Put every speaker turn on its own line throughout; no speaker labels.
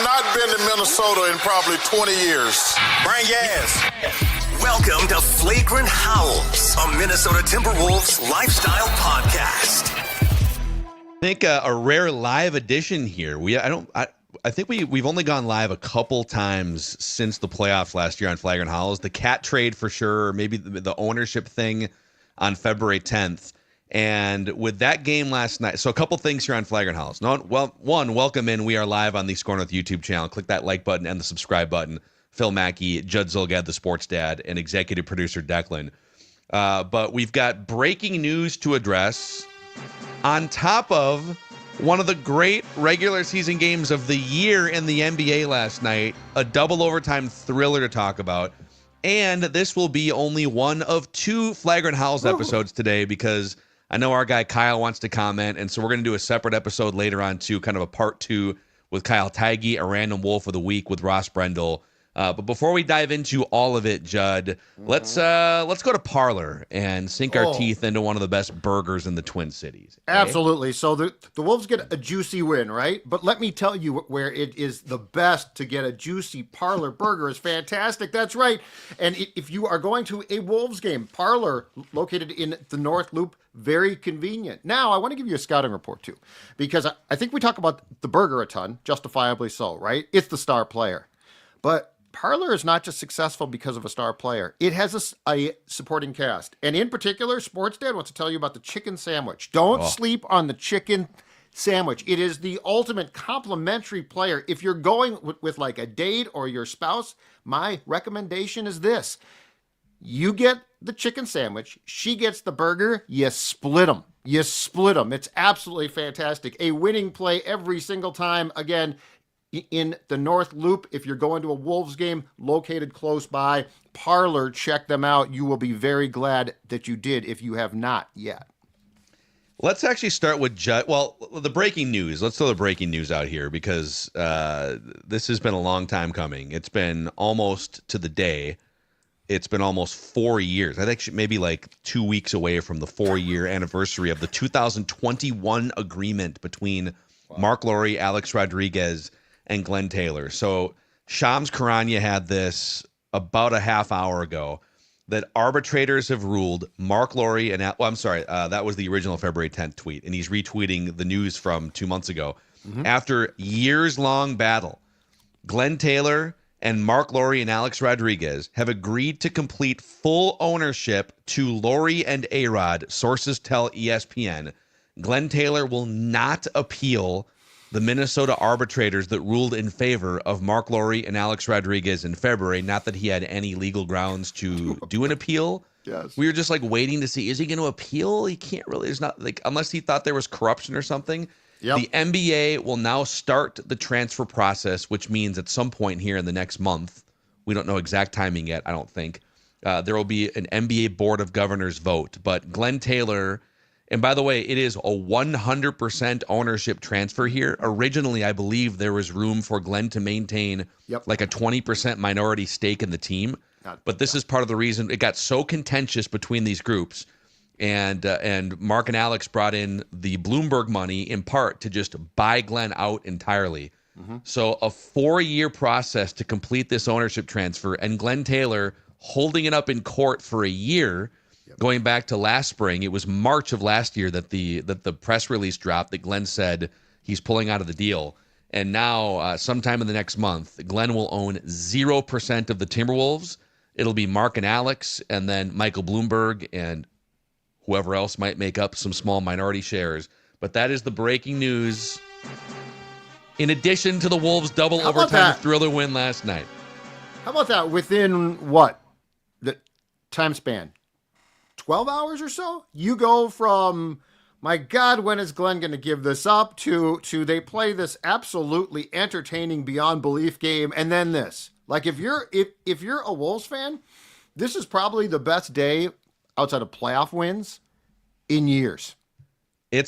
have not been to Minnesota in probably 20 years.
Bring gas. Welcome to Flagrant Howls, a Minnesota Timberwolves lifestyle podcast.
I think a rare live edition here. I think we've only gone live a couple times since the playoffs last year on Flagrant Howls. The cat trade for sure, or maybe the ownership thing on February 10th. And with that game last night, so a couple things here on Flagrant Howls. One, welcome in. We are live on the Score North YouTube channel. Click that like button and the subscribe button. Phil Mackey, Judd Zulgad, the sports dad, and executive producer Declan. But we've got breaking news to address on top of one of the great regular season games of the year in the NBA last night, a double overtime thriller to talk about. And this will be only one of two Flagrant Howls episodes today because I know our guy Kyle wants to comment. And so we're going to do a separate episode later on too, kind of a part two with Kyle Teige, a random wolf of the week with Ross Brendel. But before we dive into all of it, Judd, let's go to Parlor and sink our teeth into one of the best burgers in the Twin Cities. Okay?
Absolutely. So the Wolves get a juicy win, right? But let me tell you where it is the best to get a juicy Parlor burger is fantastic. That's right. And if you are going to a Wolves game, Parlor, located in the North Loop, very convenient. Now, I want to give you a scouting report, too, because I think we talk about the burger a ton, justifiably so, right? It's the star player. But Parlor is not just successful because of a star player. It has a supporting cast. And in particular, Sports Dad wants to tell you about the chicken sandwich. Don't sleep on the chicken sandwich. It is the ultimate complimentary player. If you're going with like a date or your spouse, my recommendation is this. You get the chicken sandwich. She gets the burger. You split them. It's absolutely fantastic. A winning play every single time. Again, in the North Loop, if you're going to a Wolves game located close by, Parlor, check them out. You will be very glad that you did if you have not yet.
Let's actually start with Judd. Well, the breaking news. Let's throw the breaking news out here because this has been a long time coming. It's been almost to the day. It's been almost 4 years. I think maybe like 2 weeks away from the 4-year anniversary of the 2021 agreement between Marc Lore, Alex Rodriguez, and Glenn Taylor. So Shams Charania had this about a half hour ago that arbitrators have ruled Marc Lore and that was the original February 10th tweet, and he's retweeting the news from 2 months ago. After years-long battle, Glenn Taylor and Marc Lore and Alex Rodriguez have agreed to complete full ownership to Lore and A-Rod, sources tell ESPN. Glenn Taylor will not appeal the Minnesota arbitrators that ruled in favor of Marc Lore and Alex Rodriguez in February. Not that he had any legal grounds to do an appeal.
Yes.
We were just like waiting to see, is he going to appeal? He can't really. There's not like, unless he thought there was corruption or something. Yep. The NBA will now start the transfer process, which means at some point here in the next month, we don't know exact timing yet, I don't think, there will be an NBA Board of Governors vote. But Glenn Taylor. And by the way, it is a 100% ownership transfer here. Originally, I believe there was room for Glenn to maintain like a 20% minority stake in the team. But this is part of the reason it got so contentious between these groups. And Marc and Alex brought in the Bloomberg money in part to just buy Glenn out entirely. So a 4-year process to complete this ownership transfer, and Glenn Taylor holding it up in court for a year. Going back to last spring, it was March of last year that the press release dropped that Glenn said he's pulling out of the deal. And now, sometime in the next month, Glenn will own 0% of the Timberwolves. It'll be Marc and Alex, and then Michael Bloomberg and whoever else might make up some small minority shares. But that is the breaking news. In addition to the Wolves' double overtime thriller win last night.
How about that? Within what? The time span? 12 hours or so? You go from, my God, when is Glenn going to give this up, to they play this absolutely entertaining beyond belief game, and then this. Like, if you're a Wolves fan, this is probably the best day outside of playoff wins in years.
It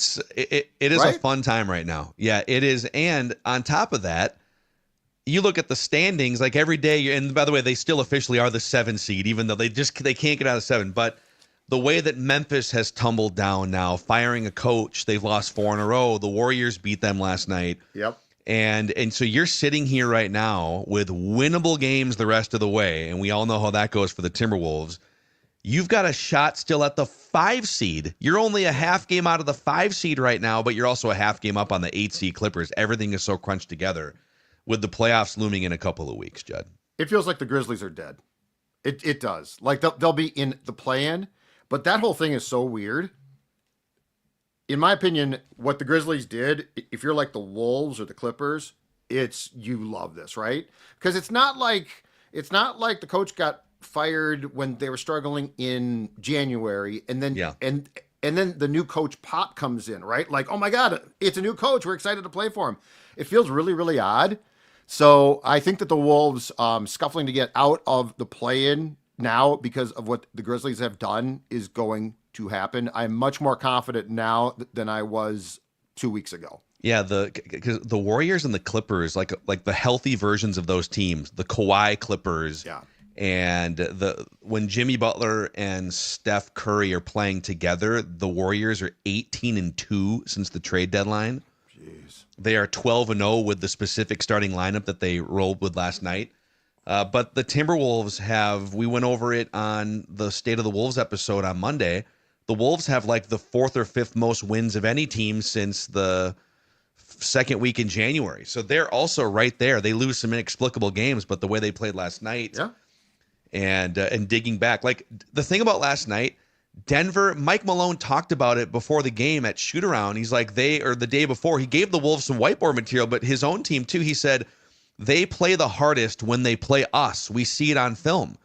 is right? A fun time right now. Yeah, it is. And on top of that, you look at the standings, like every day, and by the way, they still officially are the 7 seed, even though they can't get out of 7. But the way that Memphis has tumbled down now, firing a coach, they've lost 4 in a row. The Warriors beat them last night.
Yep.
And so you're sitting here right now with winnable games the rest of the way, and we all know how that goes for the Timberwolves. You've got a shot still at the 5 seed. You're only a half game out of the 5 seed right now, but you're also a half game up on the 8 seed Clippers. Everything is so crunched together with the playoffs looming in a couple of weeks, Judd.
It feels like the Grizzlies are dead. It does. Like they'll be in the play-in, but that whole thing is so weird. In my opinion, what the Grizzlies did, if you're like the Wolves or the Clippers, you love this, right? Because it's not like the coach got fired when they were struggling in January, and then and then the new coach Pop comes in, right? Like, oh my God, it's a new coach. We're excited to play for him. It feels really, really odd. So I think that the Wolves scuffling to get out of the play-in now because of what the Grizzlies have done is going to happen. I'm much more confident now than I was 2 weeks ago.
Yeah, because the Warriors and the Clippers, like the healthy versions of those teams, the Kawhi Clippers, and when Jimmy Butler and Steph Curry are playing together, the Warriors are 18-2 since the trade deadline.
Jeez.
They are 12-0 with the specific starting lineup that they rolled with last night. But the Timberwolves we went over it on the State of the Wolves episode on Monday. The Wolves have like the 4th or 5th most wins of any team since the second week in January. So they're also right there. They lose some inexplicable games, but the way they played last night and digging back, like the thing about last night, Denver, Mike Malone talked about it before the game at shoot around. He's like the day before, he gave the Wolves some whiteboard material, but his own team too. He said, they play the hardest when they play us. We see it on film.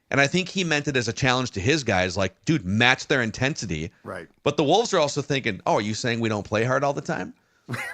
And I think he meant it as a challenge to his guys, like, dude, match their intensity.
Right.
But the Wolves are also thinking, oh, are you saying we don't play hard all the time?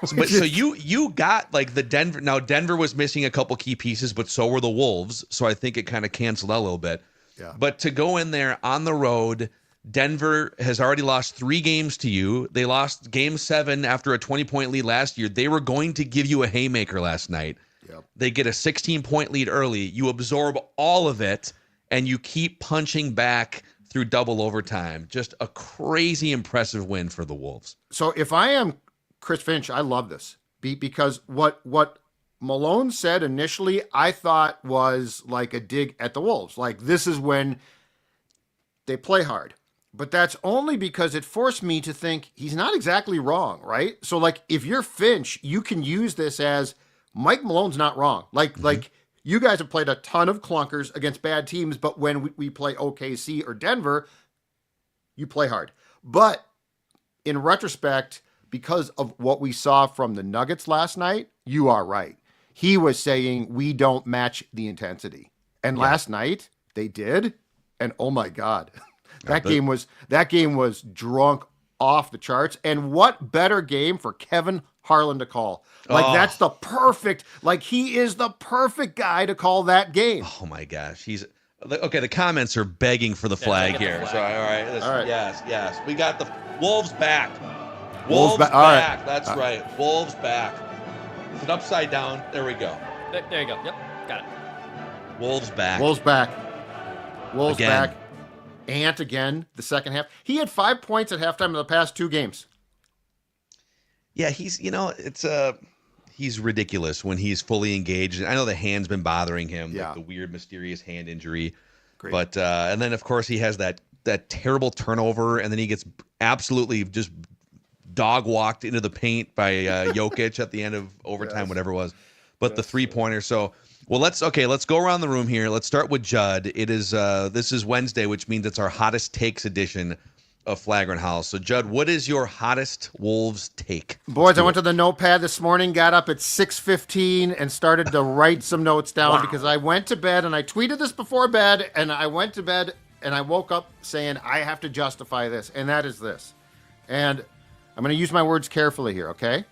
So you got like the Denver. Now, Denver was missing a couple key pieces, but so were the Wolves. So I think it kind of canceled out a little bit.
Yeah.
But to go in there on the road, Denver has already lost 3 games to you. They lost game 7 after a 20-point lead last year. They were going to give you a haymaker last night.
Yep.
They get a 16-point lead early. You absorb all of it, and you keep punching back through double overtime. Just a crazy impressive win for the Wolves.
So if I am Chris Finch, I love this because what Malone said initially, I thought was like a dig at the Wolves. Like, this is when they play hard. But that's only because it forced me to think he's not exactly wrong, right? So, like, if you're Finch, you can use this as Mike Malone's not wrong. Like you guys have played a ton of clunkers against bad teams, but when we play OKC or Denver, you play hard. But in retrospect, because of what we saw from the Nuggets last night, you are right. He was saying we don't match the intensity. And last night they did. And oh my God, that game was drunk off the charts. And what better game for Kevin Harlan to call? That's the perfect, he is the perfect guy to call that game.
Oh my gosh. Okay, the comments are begging for the flag here. So, all right. Yes. We got the Wolves back. Wolves back.
Right.
That's right. Wolves back. It's an upside down. There we go.
There you go. Yep. Got it.
Wolves back.
Wolves back. Wolves
again.
back. Ant again, the second half. He had 5 points at halftime in the past 2 games.
Yeah, he's ridiculous when he's fully engaged. I know the hand's been bothering him, like the weird, mysterious hand injury.
Great.
But and then of course he has that terrible turnover, and then he gets absolutely just dog walked into the paint by Jokic at the end of overtime, whatever it was. But the 3-pointer. So, well, let's go around the room here. Let's start with Judd. It is this is Wednesday, which means it's our hottest takes edition of Flagrant Howls. So, Judd, what is your hottest Wolves take?
Boys, I went to the notepad this morning, got up at 6:15 and started to write some notes down because I went to bed, and I tweeted this before bed, and I went to bed and I woke up saying I have to justify this, and that is this. And I'm going to use my words carefully here, okay?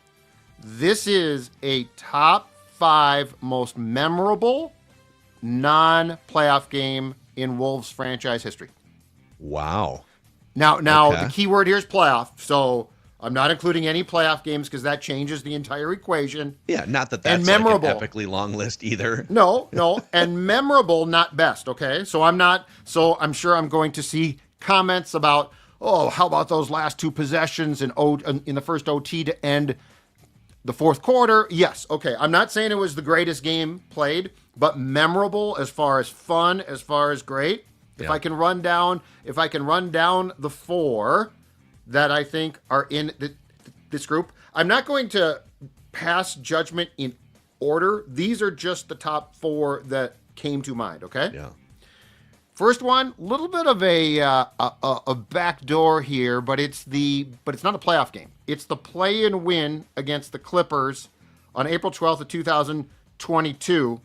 This is a top 5 most memorable non-playoff game in Wolves franchise history.
Wow.
Now, The key word here is playoff, so I'm not including any playoff games because that changes the entire equation.
Yeah, not that that's
memorable.
Like an epically long list either.
No, and memorable, not best, okay? So I'm sure I'm going to see comments about, oh, how about those last 2 possessions in the first OT to end The fourth quarter, yes. Okay, I'm not saying it was the greatest game played, but memorable as far as fun, as far as great. If I can run down the four that I think are in this group, I'm not going to pass judgment in order. These are just the top four that came to mind. Okay.
Yeah.
First one, a little bit of a backdoor here, but it's not a playoff game. It's the play and win against the Clippers on April 12th of 2022.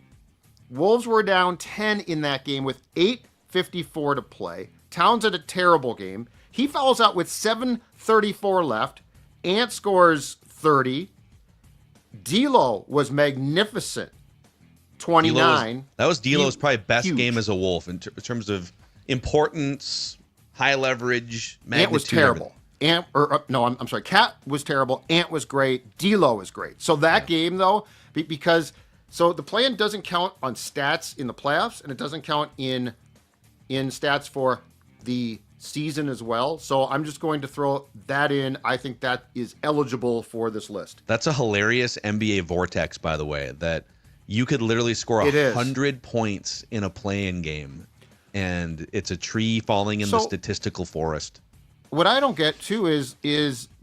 Wolves were down 10 in that game with 8:54 to play. Towns had a terrible game. He fouls out with 7:34 left. Ant scores 30. D'Lo was magnificent. 29.
That was D'Lo's probably best game as a Wolf in terms of importance, high leverage, magnitude.
Ant was terrible. I'm sorry. Cat was terrible. Ant was great. D'Lo was great. So that game, though, because the play-in doesn't count on stats in the playoffs, and it doesn't count in stats for the season as well. So I'm just going to throw that in. I think that is eligible for this list.
That's a hilarious NBA vortex, by the way, that you could literally score 100 points in a play-in game, and it's a tree falling in the statistical forest.
What I don't get, too, is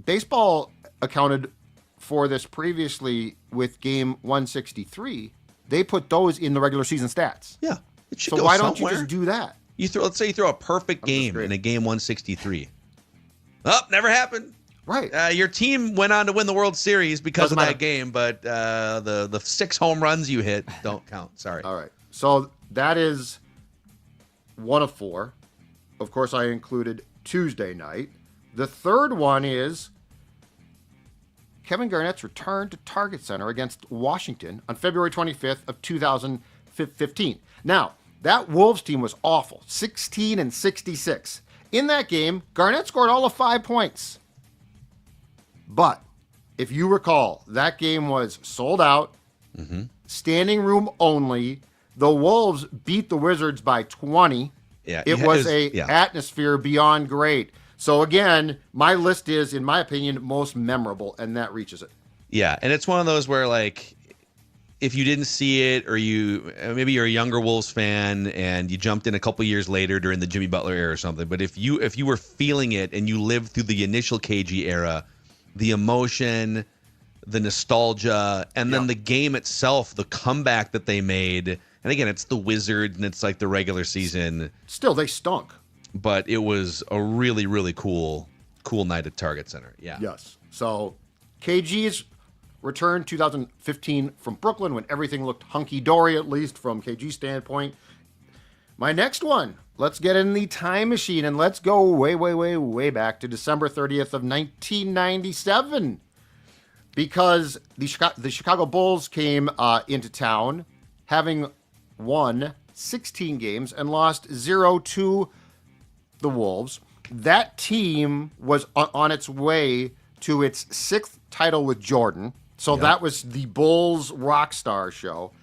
baseball accounted for this previously with game 163. They put those in the regular season stats.
Yeah. It should
so
go
why
somewhere.
Don't you just do that?
Let's say you throw a perfect game in a game 163. Oh, never happened.
Right.
Your team went on to win the World Series because of that game, but the 6 home runs you hit don't count. Sorry.
All right. So that is one of 4. Of course, I included Tuesday night. The third one is Kevin Garnett's return to Target Center against Washington on February 25th of 2015. Now, that Wolves team was awful, 16-66. In that game, Garnett scored all of 5 points. But if you recall, that game was sold out, standing room only. The Wolves beat the Wizards by 20.
Yeah,
it was atmosphere beyond great. So again, my list is, in my opinion, most memorable, and that reaches it.
Yeah, and it's one of those where, like, if you didn't see it, or maybe you're a younger Wolves fan and you jumped in a couple years later during the Jimmy Butler era or something, but if you were feeling it and you lived through the initial KG era, the emotion, the nostalgia, and then the game itself, the comeback that they made. And again, it's the Wizards and it's like the regular season.
Still, they stunk.
But it was a really, really cool night at Target Center. Yeah.
Yes. So KG's return 2015 from Brooklyn when everything looked hunky-dory, at least from KG's standpoint. My next one. Let's get in the time machine and let's go way, way, way, way back to December 30th of 1997, because the Chicago Bulls came into town, having won 16 games and lost 0 to the Wolves. That team was on its way to its 6th title with Jordan. So that was the Bulls Rockstar show.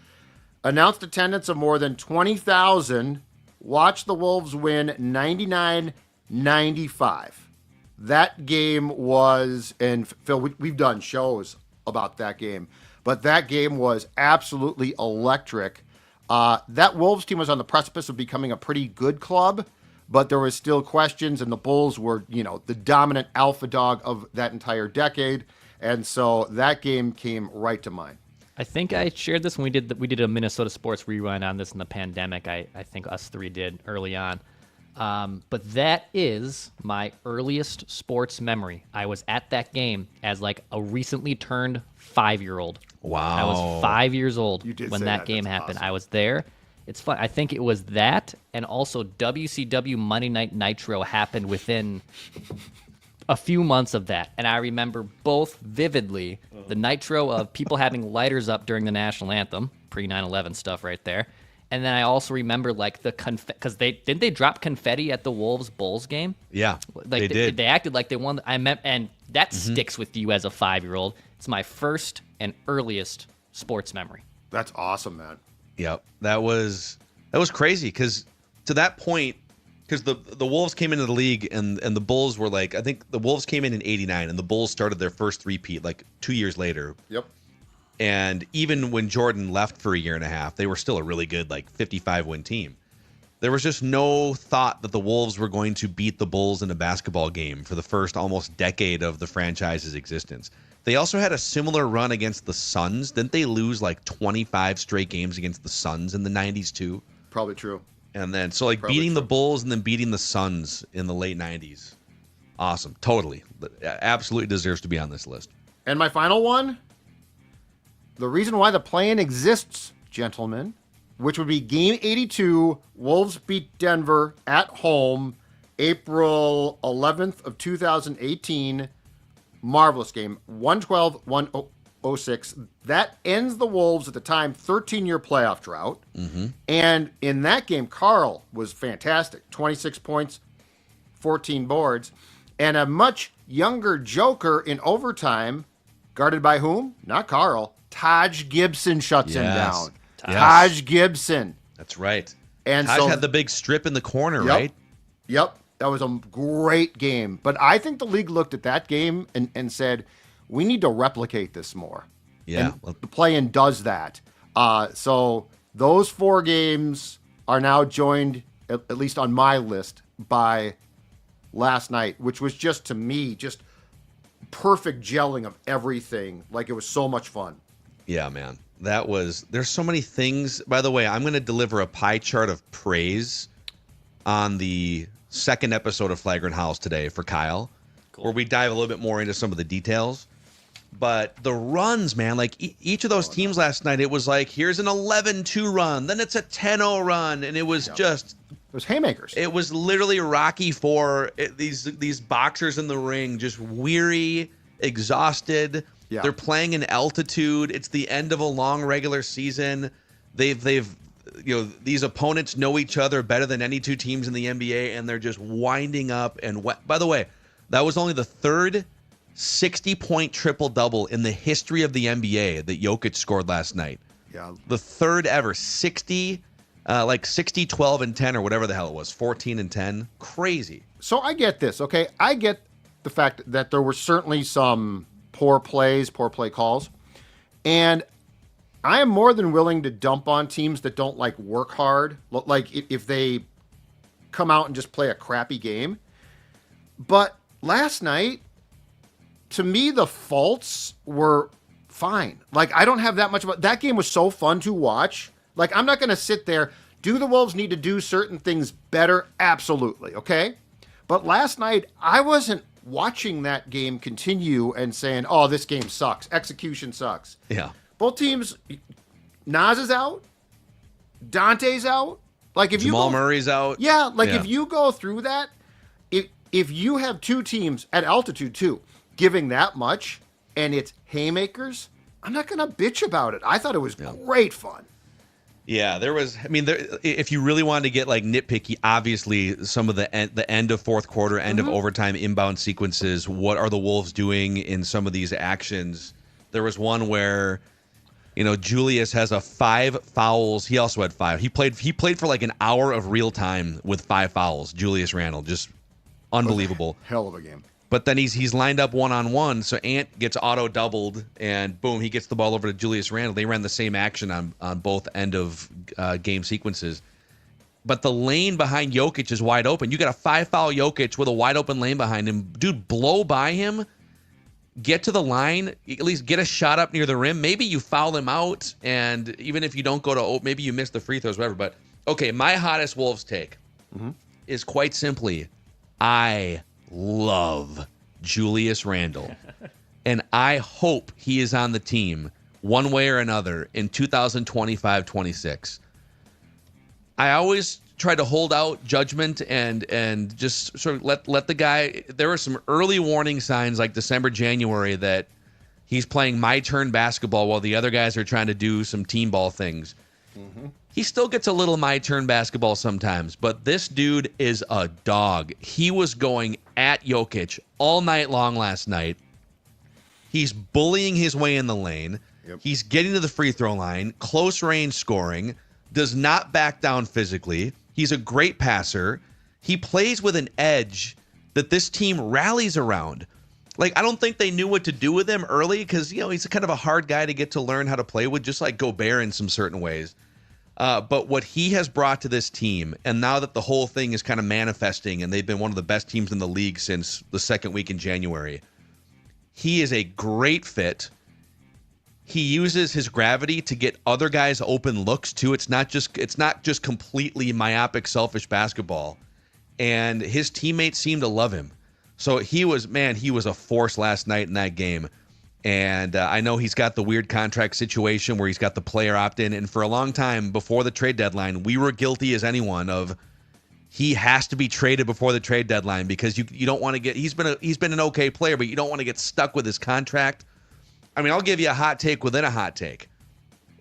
Announced attendance of more than 20,000. Watch the Wolves win 99-95. That game was, and Phil, we've done shows about that game, but that game was absolutely electric. That Wolves team was on the precipice of becoming a pretty good club, but there was still questions, and the Bulls were, the dominant alpha dog of that entire decade, and so that game came right to mind.
I think I shared this when we did a Minnesota sports rerun on this in the pandemic. I think us three did early on. But that is my earliest sports memory. I was at that game as like a recently turned 5-year-old.
Wow.
I was 5 years old when that game
That's
happened.
awesome.
I was there. It's fun. I think it was that, and also WCW Monday Night Nitro happened within a few months of that, and I remember both vividly. The Nitro of people having lighters up during the national anthem, pre 9/11 stuff right there, and then I also remember like the because they drop confetti at the Wolves Bulls game.
Yeah,
like
they did.
They acted like they won. And that sticks with you as a 5-year-old. It's my first and earliest sports memory.
That's awesome, man.
Yep, that was crazy because to that point, because the Wolves came into the league and the Bulls were like, I think the Wolves came in '89 and the Bulls started their first three-peat like 2 years later.
Yep.
And even when Jordan left for a year and a half, they were still a really good, like 55-win team. There was just no thought that the Wolves were going to beat the Bulls in a basketball game for the first almost decade of the franchise's existence. They also had a similar run against the Suns. Didn't they lose like 25 straight games against the Suns in the 90s too?
Probably true.
And then, so like
Probably
beating
true.
the Bulls and then beating the Suns in the late 90s. Awesome. Totally. Absolutely deserves to be on this list.
And my final one, the reason why the play-in exists, gentlemen, which would be Game 82, Wolves beat Denver at home, April 11th of 2018. Marvelous game, 112-106. That ends the Wolves at the time 13-year playoff drought.
Mm-hmm.
And in that game, Carl was fantastic. 26 points, 14 boards, and a much younger Joker in overtime, guarded by whom? Not Carl. Taj Gibson shuts him down.
Yes.
Taj Gibson.
That's right.
And
Taj
so
had the big strip in the corner,
Yep.
right?
Yep. That was a great game. But I think the league looked at that game and said, we need to replicate this more.
Yeah.
And the play-in does that. So those 4 games are now joined, at least on my list, by last night, which was just, to me, just perfect gelling of everything. Like, it was so much fun.
Yeah, man. There's so many things. By the way, I'm going to deliver a pie chart of praise on the second episode of Flagrant Howls today for Kyle, where we dive a little bit more into some of the details. But the runs, man, like each of those teams last night, it was like, here's an 11-2 run, then it's a 10-0 run, and it was just...
It was haymakers.
It was literally Rocky IV. These boxers in the ring, just weary, exhausted.
Yeah.
They're playing in altitude. It's the end of a long regular season. They've these opponents know each other better than any two teams in the NBA, and they're just winding up. And by the way, that was only the third 60-point triple-double in the history of the NBA that Jokic scored last night.
Yeah.
The third ever. 60, 12, and 10, or whatever the hell it was. 14 and 10. Crazy.
So I get this, okay? I get the fact that there were certainly some poor play calls. And I am more than willing to dump on teams that don't like work hard, like if they come out and just play a crappy game. But last night, to me, the faults were fine. Like, I don't have that much about that game. Was so fun to watch. Like, I'm not going to sit there. Do the Wolves need to do certain things better? Absolutely. Okay. But last night, I wasn't watching that game continue and saying, oh, this game sucks. Execution sucks.
Yeah.
Both teams, Nas is out. Dante's out. Like, if
Jamal
you go,
Murray's out.
Yeah, like if you go through that, if you have two teams at altitude too, giving that much, and it's haymakers, I'm not going to bitch about it. I thought it was great fun.
Yeah, there was. I mean, if you really wanted to get like nitpicky, obviously some of the end of fourth quarter, end of overtime inbound sequences. What are the Wolves doing in some of these actions? There was one where, Julius has 5 fouls. He also had 5. He played for like an hour of real time with 5 fouls. Julius Randle, just unbelievable.
Hell of a game.
But then he's lined up one-on-one, so Ant gets auto-doubled, and boom, he gets the ball over to Julius Randle. They ran the same action on both end of game sequences. But the lane behind Jokic is wide open. You got a 5-foul Jokic with a wide-open lane behind him. Dude, blow by him, get to the line, at least get a shot up near the rim. Maybe you foul him out, and even if you don't go to maybe you miss the free throws, whatever. But, okay, my hottest Wolves take is quite simply, I love Julius Randle, and I hope he is on the team one way or another in 2025-26. I always try to hold out judgment and just sort of let the guy. There were some early warning signs like December, January that he's playing my turn basketball while the other guys are trying to do some team ball things. He still gets a little my turn basketball sometimes, but this dude is a dog. He was going at Jokic all night long last night. He's bullying his way in the lane.
Yep.
He's getting to the free throw line, close range scoring, does not back down physically. He's a great passer. he plays with an edge that this team rallies around. Like, I don't think they knew what to do with him early because, he's kind of a hard guy to get to learn how to play with, just like Gobert in some certain ways. But what he has brought to this team, and now that the whole thing is kind of manifesting and they've been one of the best teams in the league since the second week in January, he is a great fit. He uses his gravity to get other guys open looks too. It's not just completely myopic, selfish basketball. And his teammates seem to love him. So he was a force last night in that game. And I know he's got the weird contract situation where he's got the player opt-in. And for a long time before the trade deadline, we were guilty as anyone of he has to be traded before the trade deadline because you don't want to get, he's been an okay player, but you don't want to get stuck with his contract. I mean, I'll give you a hot take within a hot take.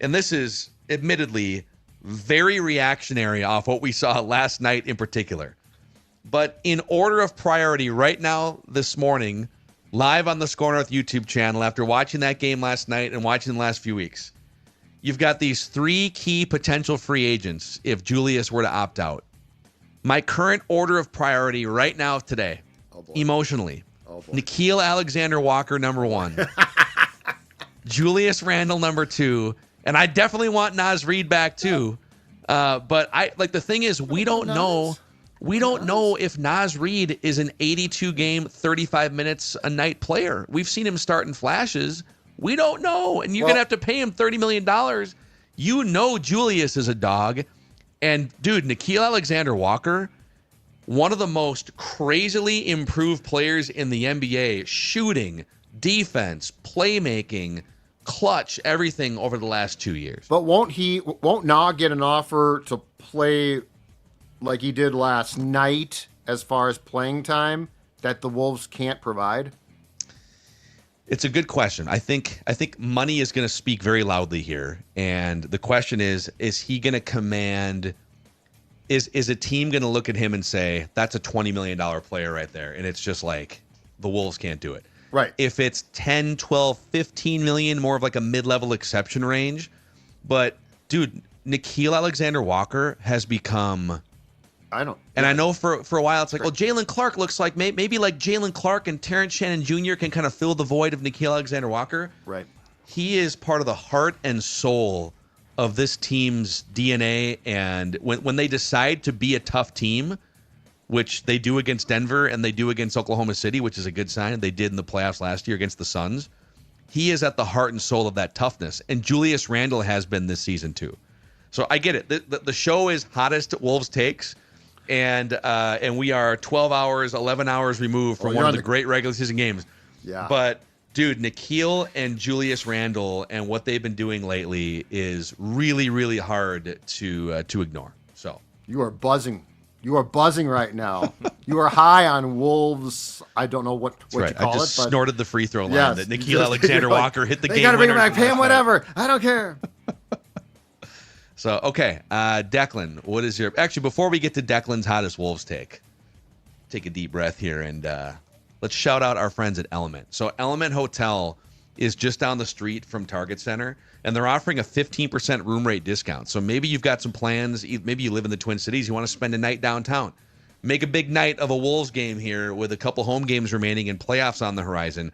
And this is admittedly very reactionary off what we saw last night in particular. But in order of priority right now, this morning, live on the Score North YouTube channel, after watching that game last night and watching the last few weeks, you've got these 3 key potential free agents if Julius were to opt out. My current order of priority right now today, emotionally, Nickeil Alexander-Walker, number 1. Julius Randle, number 2. And I definitely want Naz Reid back too. But the thing is, we don't know. We don't know if Naz Reid is an 82-game, 35 minutes a night player. We've seen him start in flashes. We don't know. And you're going to have to pay him $30 million. Julius is a dog. And, dude, Nickeil Alexander-Walker, one of the most crazily improved players in the NBA, shooting, defense, playmaking, clutch, everything over the last 2 years.
But won't Na get an offer to play like he did last night as far as playing time that the Wolves can't provide?
It's a good question. I think money is going to speak very loudly here. And the question is he going to command, is a team going to look at him and say, that's a $20 million player right there? And it's just like, the Wolves can't do it.
Right.
If it's 10, 12, 15 million, more of like a mid-level exception range. But, dude, Nickeil Alexander-Walker has become... I know for a while it's like, Jalen Clark looks like maybe like Jalen Clark and Terrence Shannon Jr. can kind of fill the void of Nickeil Alexander-Walker.
Right.
He is part of the heart and soul of this team's DNA. And when they decide to be a tough team, which they do against Denver and they do against Oklahoma City, which is a good sign. They did in the playoffs last year against the Suns. He is at the heart and soul of that toughness. And Julius Randle has been this season too. So I get it. The show is Hottest Wolves Takes. And we are 12 hours, 11 hours removed from one of the great regular season games.
Yeah.
But, dude, Nickeil and Julius Randle and what they've been doing lately is really, really hard to ignore. So
you are buzzing. You are buzzing right now. You are high on Wolves. I don't know what you call it.
I just snorted the free throw line that Nickeil Alexander-Walker hit the game.
They got to bring him back. Pay him whatever. I don't care.
So, okay, Declan, what is your... Actually, before we get to Declan's hottest Wolves take a deep breath here and let's shout out our friends at Element. So Element Hotel is just down the street from Target Center, and they're offering a 15% room rate discount. So maybe you've got some plans. Maybe you live in the Twin Cities. You want to spend a night downtown. Make a big night of a Wolves game here with a couple home games remaining and playoffs on the horizon.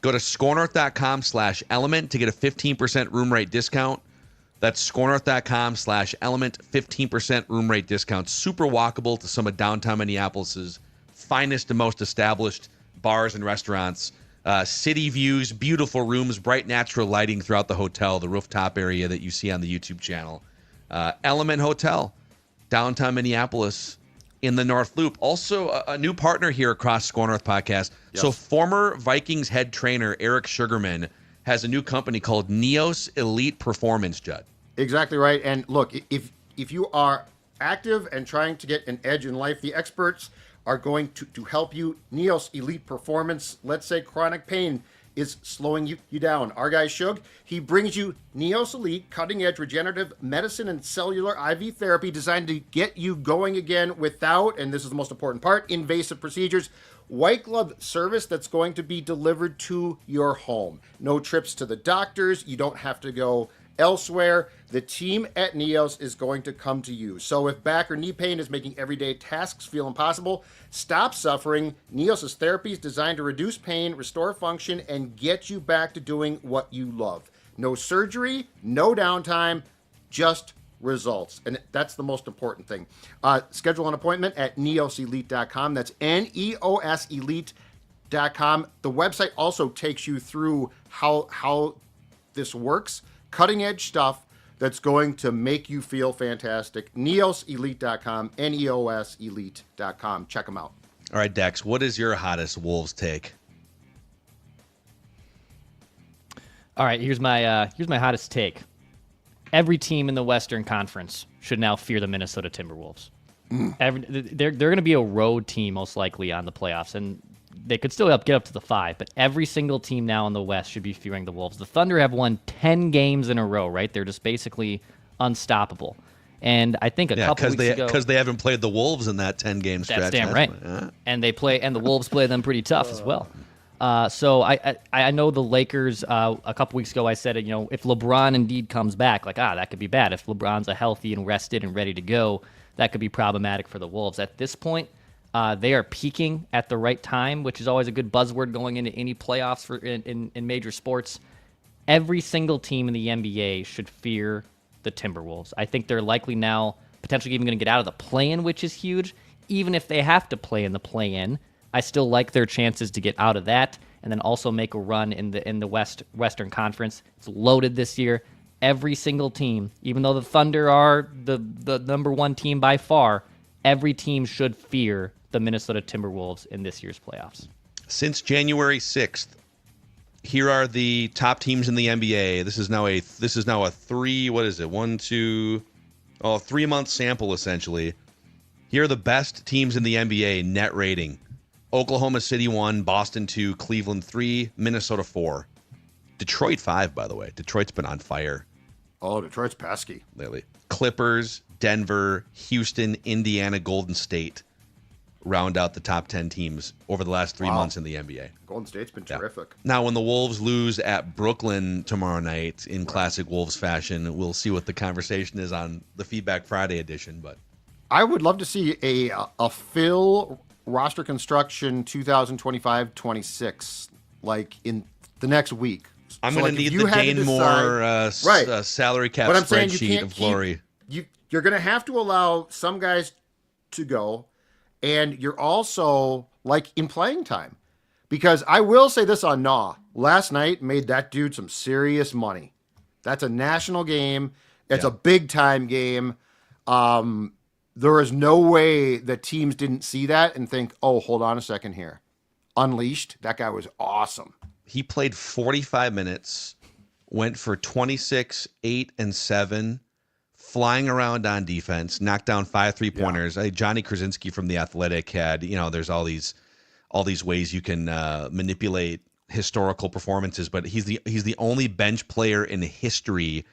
Go to scorenorth.com/element to get a 15% room rate discount. That's scorenorth.com/element, 15% room rate discount. Super walkable to some of downtown Minneapolis's finest and most established bars and restaurants. City views, beautiful rooms, bright natural lighting throughout the hotel, the rooftop area that you see on the YouTube channel. Element Hotel, downtown Minneapolis in the North Loop. Also a new partner here across Score North Podcast. Yes. So former Vikings head trainer Eric Sugarman has a new company called Neos Elite Performance, Judd.
Exactly right. And look, if you are active and trying to get an edge in life, the experts are going to help you. Neos Elite Performance, let's say chronic pain is slowing you down. Our guy Shug, he brings you Neos Elite, cutting-edge regenerative medicine and cellular IV therapy designed to get you going again without, and this is the most important part, invasive procedures. White glove service that's going to be delivered to your home. No trips to the doctors. You don't have to go elsewhere, the team at Neos is going to come to you. So if back or knee pain is making everyday tasks feel impossible, stop suffering. Neos' therapy is designed to reduce pain, restore function, and get you back to doing what you love. No surgery, no downtime, just results. And that's the most important thing. Schedule an appointment at neoselite.com. That's Neos Elite.com. The website also takes you through how this works. Cutting edge stuff that's going to make you feel fantastic. Neoselite.com, Neos Elite.com. Check them out.
All right, Dex, what is your hottest Wolves take?
All right, here's my hottest take. Every team in the Western Conference should now fear the Minnesota Timberwolves. They're going to be a road team most likely on the playoffs, and they could still get up to the 5, but every single team now in the West should be fearing the Wolves. The Thunder have won 10 games in a row, right? They're just basically unstoppable. And I think a couple weeks ago,
because they haven't played the Wolves in that 10-game stretch.
That's damn right. And the Wolves play them pretty tough as well. So I know the Lakers. A couple weeks ago, I said, if LeBron indeed comes back, that could be bad. If LeBron's a healthy and rested and ready to go, that could be problematic for the Wolves. At this point, they are peaking at the right time, which is always a good buzzword going into any playoffs in major sports. Every single team in the NBA should fear the Timberwolves. I think they're likely now potentially even going to get out of the play-in, which is huge. Even if they have to play in the play-in, I still like their chances to get out of that and then also make a run in the Western Conference. It's loaded this year. Every single team, even though the Thunder are the number one team by far, every team should fear the Minnesota Timberwolves in this year's playoffs.
Since January 6th, here are the top teams in the NBA. This is now a 3-month sample essentially. Here are the best teams in the NBA net rating. Oklahoma City 1, Boston 2, Cleveland 3, Minnesota 4. Detroit 5, by the way. Detroit's been on fire.
Oh, Detroit's pesky
lately. Clippers, Denver, Houston, Indiana, Golden State round out the top 10 teams over the last 3 months in the NBA.
Golden State's been terrific.
Now, when the Wolves lose at Brooklyn tomorrow night in classic Wolves fashion, we'll see what the conversation is on the Feedback Friday edition. But
I would love to see a Phil roster construction 2025-26, like in the next week.
I'm going to need the Dane Moore salary cap spreadsheet of glory.
You're going to have to allow some guys to go, and you're also like in playing time. Because I will say this on Naw. Last night made that dude some serious money. That's a national game. It's a big-time game. There is no way that teams didn't see that and think, oh, hold on a second here. Unleashed, that guy was awesome.
He played 45 minutes, went for 26, 8, and 7, flying around on defense, knocked down 5 3-pointers. Johnny Krasinski from The Athletic had, there's all these ways you can manipulate historical performances, but he's the only bench player in history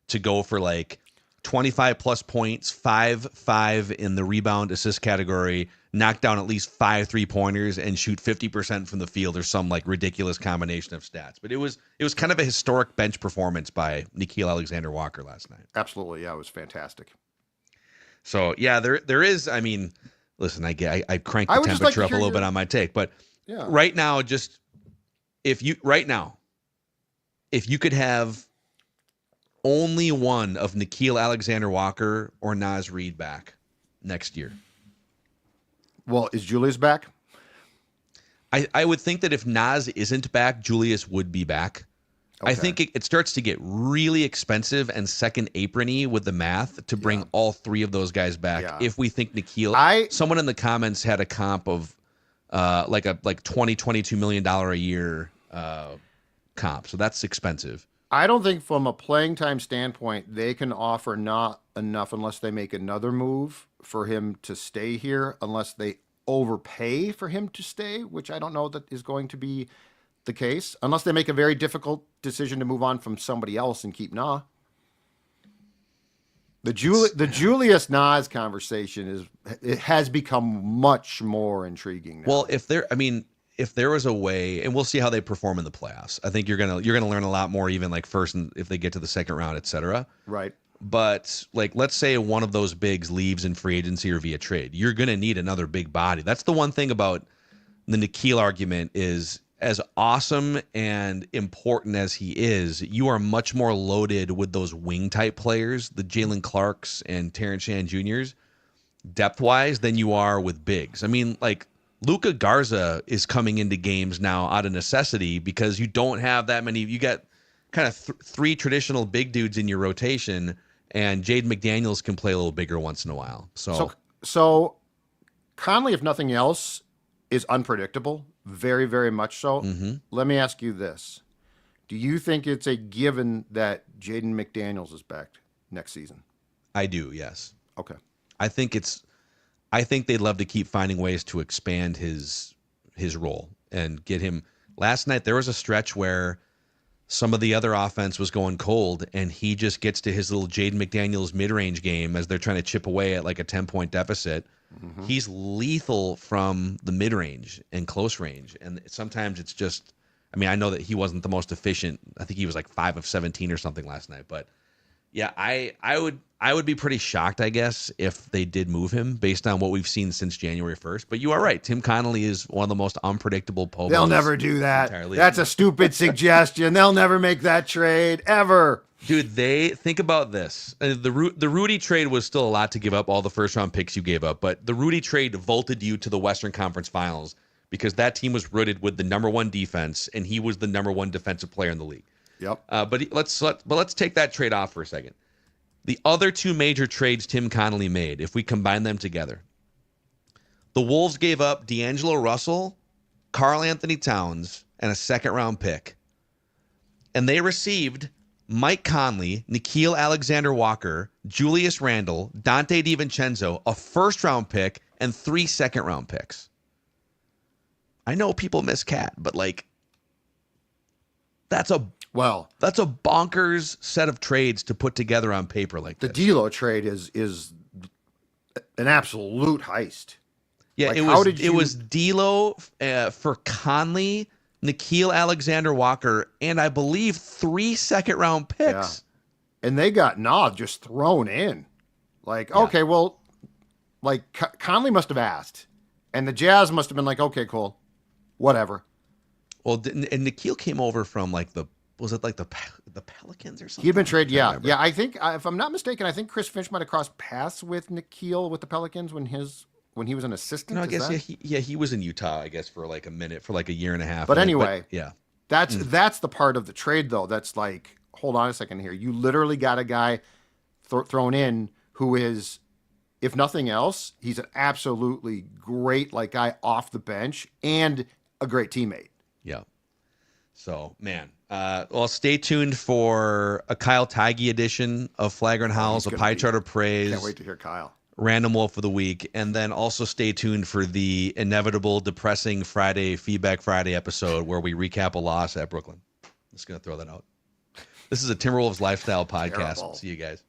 to go for like 25 plus points, 5 in the rebound assist category, knock down at least 5 3-pointers, and shoot 50% from the field, or some like ridiculous combination of stats. But it was kind of a historic bench performance by Nickeil Alexander-Walker last night.
Absolutely, yeah, it was fantastic.
So yeah, there is. I mean, listen, I cranked the temperature up a little bit on my take, but right now, if you could have only one of Nickeil Alexander-Walker or Naz Reid back next year.
Well, is Julius back?
I would think that if Naz isn't back, Julius would be back. Okay. I think it starts to get really expensive and second apron-y with the math to bring all three of those guys back. Yeah. If we think Nickeil, someone in the comments had a comp of like $22 million a year comp. So that's expensive.
I don't think from a playing time standpoint, they can offer not enough unless they make another move for him to stay here, unless they overpay for him to stay, which I don't know that is going to be the case, unless they make a very difficult decision to move on from somebody else and keep Nah. The Julius Nas conversation has become much more intriguing now.
Well, if if there was a way, and we'll see how they perform in the playoffs. I think you're gonna learn a lot more, even like first and if they get to the second round, et cetera.
Right.
But like, let's say one of those bigs leaves in free agency or via trade, you're gonna need another big body. That's the one thing about the Nickeil argument is, as awesome and important as he is, you are much more loaded with those wing type players, the Jalen Clarks and Terrence Shannon Jr.'s, depth wise, than you are with bigs. I mean, like, Luka Garza is coming into games now out of necessity because you don't have that many. You got kind of three traditional big dudes in your rotation, and Jaden McDaniels can play a little bigger once in a while.
So Conley, if nothing else, is unpredictable. Very, very much so.
Mm-hmm.
Let me ask you this. Do you think it's a given that Jaden McDaniels is back next season?
I do, yes.
Okay.
I think they'd love to keep finding ways to expand his role and get him. Last night there was a stretch where some of the other offense was going cold, and he just gets to his little Jaden McDaniels mid-range game as they're trying to chip away at like a 10-point deficit. Mm-hmm. He's lethal from the mid-range and close range, and sometimes it's just. I mean, I know that he wasn't the most efficient. I think he was like 5 of 17 or something last night, but. Yeah, I would be pretty shocked, I guess, if they did move him based on what we've seen since January 1st. But you are right. Tim Connolly is one of the most unpredictable Pobos.
They'll never do that. That's a stupid suggestion. They'll never make that trade ever.
Dude, think about this. The Rudy trade was still a lot to give up, all the first-round picks you gave up. But the Rudy trade vaulted you to the Western Conference Finals because that team was rooted with the number one defense, and he was the number one defensive player in the league.
Yep.
But let's take that trade off for a second. The other two major trades Tim Connolly made, if we combine them together, the Wolves gave up D'Angelo Russell, Karl Anthony Towns, and a second-round pick. And they received Mike Conley, Nickeil Alexander-Walker, Julius Randle, Dante DiVincenzo, a first-round pick, and 3 second-round picks. I know people miss Cat, but like, that's a bonkers set of trades to put together on paper like this.
The D'Lo trade is an absolute heist.
Yeah, like, it was D'Lo for Conley, Nickeil Alexander-Walker, and I believe 3 second-round picks.
Yeah. And they got just thrown in. Like, okay, well, like Conley must have asked, and the Jazz must have been like, okay, cool, whatever.
Well, and Nickeil came over from like the Pelicans or something?
He'd been traded, yeah. I think, if I'm not mistaken, I think Chris Finch might have crossed paths with Nickeil with the Pelicans when he was an assistant.
No, I guess he was in Utah, I guess, for like a minute, for like a year and a half.
But anyway, that's the part of the trade though. That's like, hold on a second here. You literally got a guy thrown in who is, if nothing else, he's an absolutely great guy off the bench and a great teammate.
Yeah. So, man, well, stay tuned for a Kyle Tighe edition of Flagrant Howls, a pie chart of praise.
Can't wait to hear Kyle.
Random Wolf of the Week. And then also stay tuned for the inevitable depressing Feedback Friday episode where we recap a loss at Brooklyn. I'm just going to throw that out. This is a Timberwolves lifestyle podcast.
Terrible.
See you guys.